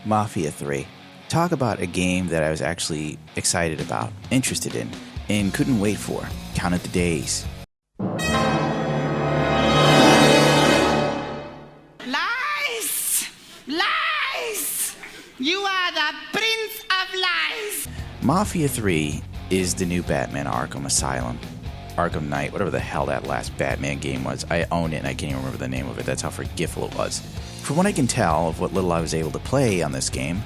Mafia 3. Talk about a game that I was actually excited about, interested in, and couldn't wait for. Counted the days. Lies! Lies! You are the prince of lies! Mafia 3 is the new Batman Arkham Asylum. Arkham Knight, whatever the hell that last Batman game was. I own it and I can't even remember the name of it. That's how forgetful it was. From what I can tell of what little I was able to play on this game,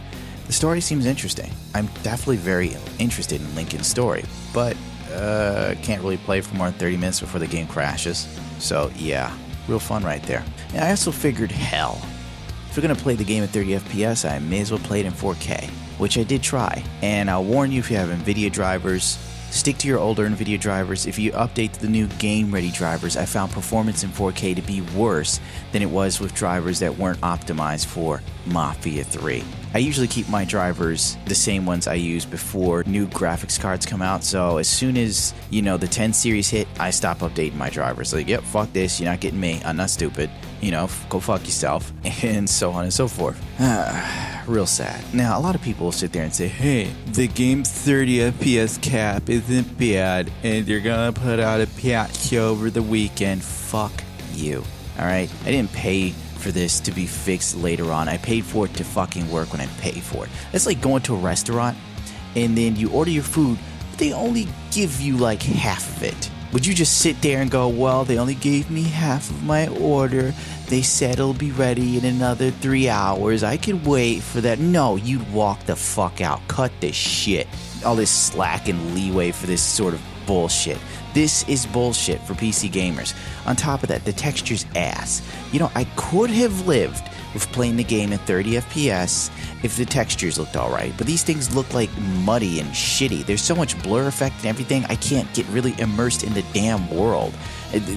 the story seems interesting. I'm definitely very interested in Lincoln's story, but can't really play for more than 30 minutes before the game crashes. So yeah, real fun right there. And I also figured, hell, if we're going to play the game at 30 FPS, I may as well play it in 4K, which I did try. And I'll warn you, if you have NVIDIA drivers, stick to your older NVIDIA drivers. If you update to the new game-ready drivers, I found performance in 4K to be worse than it was with drivers that weren't optimized for Mafia 3. I usually keep my drivers the same ones I used before new graphics cards come out, so as soon as, the 10 series hit, I stop updating my drivers. Like, yep, fuck this, you're not getting me, I'm not stupid, go fuck yourself, and so on and so forth. Real sad. Now, a lot of people will sit there and say, hey, the game's 30 FPS cap isn't bad, and you're gonna put out a patch over the weekend. Fuck you, alright? I didn't pay for this to be fixed later on. I paid for it to fucking work when I paid for it. It's like going to a restaurant, and then you order your food, but they only give you like half of it. Would you just sit there and go, well, they only gave me half of my order. They said it'll be ready in another 3 hours. I could wait for that. No, you'd walk the fuck out. Cut this shit. All this slack and leeway for this sort of bullshit. This is bullshit for PC gamers. On top of that, the texture's ass. I could have lived with playing the game at 30 FPS if the textures looked alright, but these things look like muddy and shitty. There's so much blur effect and everything, I can't get really immersed in the damn world.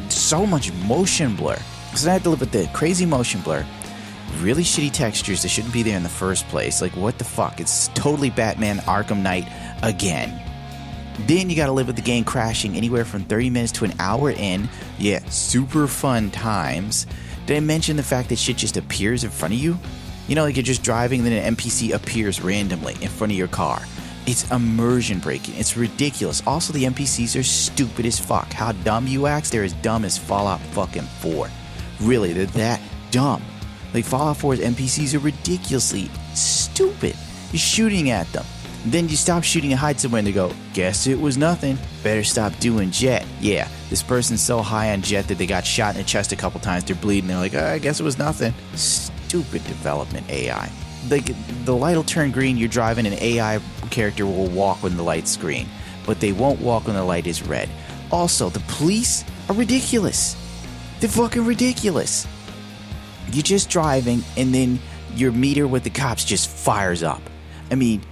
So much motion blur. So I had to live with the crazy motion blur, really shitty textures that shouldn't be there in the first place. Like, what the fuck? It's totally Batman Arkham Knight again. Then you gotta live with the game crashing anywhere from 30 minutes to an hour in. Yeah, super fun times. Did I mention the fact that shit just appears in front of you? Like you're just driving and then an NPC appears randomly in front of your car. It's immersion breaking. It's ridiculous. Also, the NPCs are stupid as fuck. How dumb you act, they're as dumb as Fallout fucking 4. Really, they're that dumb. Like, Fallout 4's NPCs are ridiculously stupid. You're shooting at them. Then you stop shooting and hide somewhere and they go, guess it was nothing. Better stop doing jet. Yeah, this person's so high on jet that they got shot in the chest a couple times. They're bleeding. They're like, I guess it was nothing. Stupid development AI. Like, the light will turn green, you're driving, an AI character will walk when the light's green. But they won't walk when the light is red. Also, the police are ridiculous. They're fucking ridiculous. You're just driving and then your meter with the cops just fires up. I mean,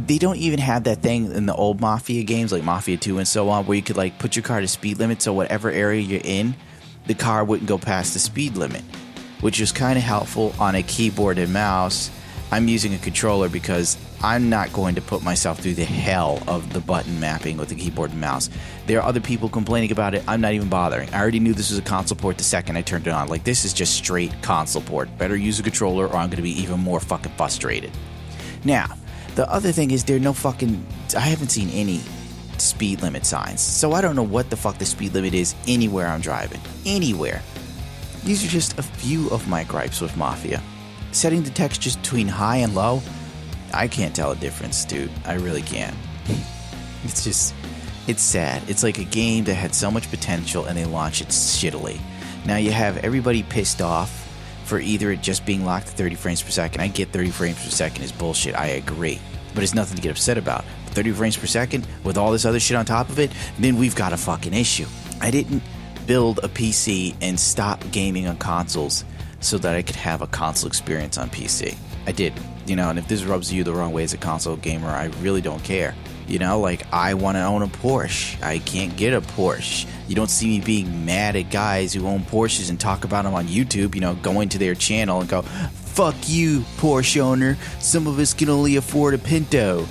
they don't even have that thing in the old Mafia games like Mafia 2 and so on where you could like put your car to speed limit so whatever area you're in, the car wouldn't go past the speed limit, which is kind of helpful on a keyboard and mouse. I'm using a controller because I'm not going to put myself through the hell of the button mapping with the keyboard and mouse. There are other people complaining about it. I'm not even bothering. I already knew this was a console port the second I turned it on. Like, this is just straight console port. Better use a controller or I'm going to be even more fucking frustrated. Now, the other thing is I haven't seen any speed limit signs. So I don't know what the fuck the speed limit is anywhere I'm driving. Anywhere. These are just a few of my gripes with Mafia. Setting the textures between high and low, I can't tell a difference, dude. I really can't. It's sad. It's like a game that had so much potential and they launched it shittily. Now you have everybody pissed off for either it just being locked at 30 frames per second. I get 30 frames per second is bullshit, I agree. But it's nothing to get upset about. 30 frames per second with all this other shit on top of it, then we've got a fucking issue. I didn't build a PC and stop gaming on consoles so that I could have a console experience on PC. I didn't, and if this rubs you the wrong way as a console gamer, I really don't care. Like, I want to own a Porsche. I can't get a Porsche. You don't see me being mad at guys who own Porsches and talk about them on YouTube, going to their channel and go, fuck you, Porsche owner. Some of us can only afford a Pinto.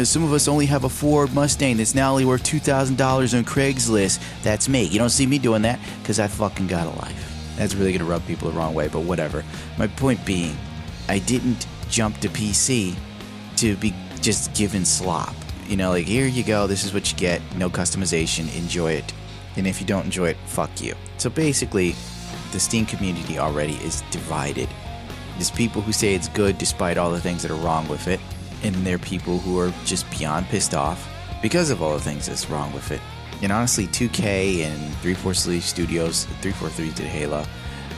Some of us only have a Ford Mustang that's now only worth $2,000 on Craigslist. That's me. You don't see me doing that because I fucking got a life. That's really going to rub people the wrong way, but whatever. My point being, I didn't jump to PC to be just given slop. You know, like, here you go, this is what you get, no customization, enjoy it. And if you don't enjoy it, fuck you. So basically, the Steam community already is divided. There's people who say it's good despite all the things that are wrong with it, and there are people who are just beyond pissed off because of all the things that's wrong with it. And honestly, 2K and 343 Studios, 343 did Halo,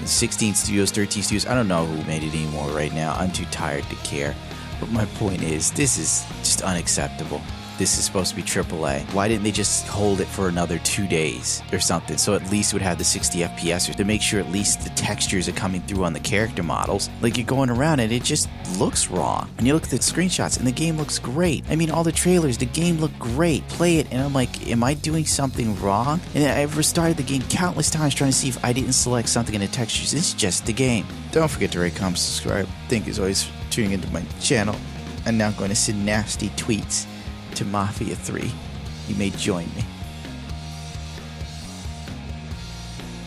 16 Studios, 13 Studios, I don't know who made it anymore right now. I'm too tired to care. But my point is, this is just unacceptable. This is supposed to be AAA. Why didn't they just hold it for another 2 days or something, so at least it would have the 60 FPS, or to make sure at least the textures are coming through on the character models? Like, you're going around and it just looks wrong. And you look at the screenshots and the game looks great. I mean, all the trailers, the game looked great. Play it and I'm like, am I doing something wrong? And I've restarted the game countless times trying to see if I didn't select something in the textures. It's just the game. Don't forget to rate, comment, subscribe. Thank you as always for tuning into my channel. I'm now going to send nasty tweets to Mafia 3. You may join me.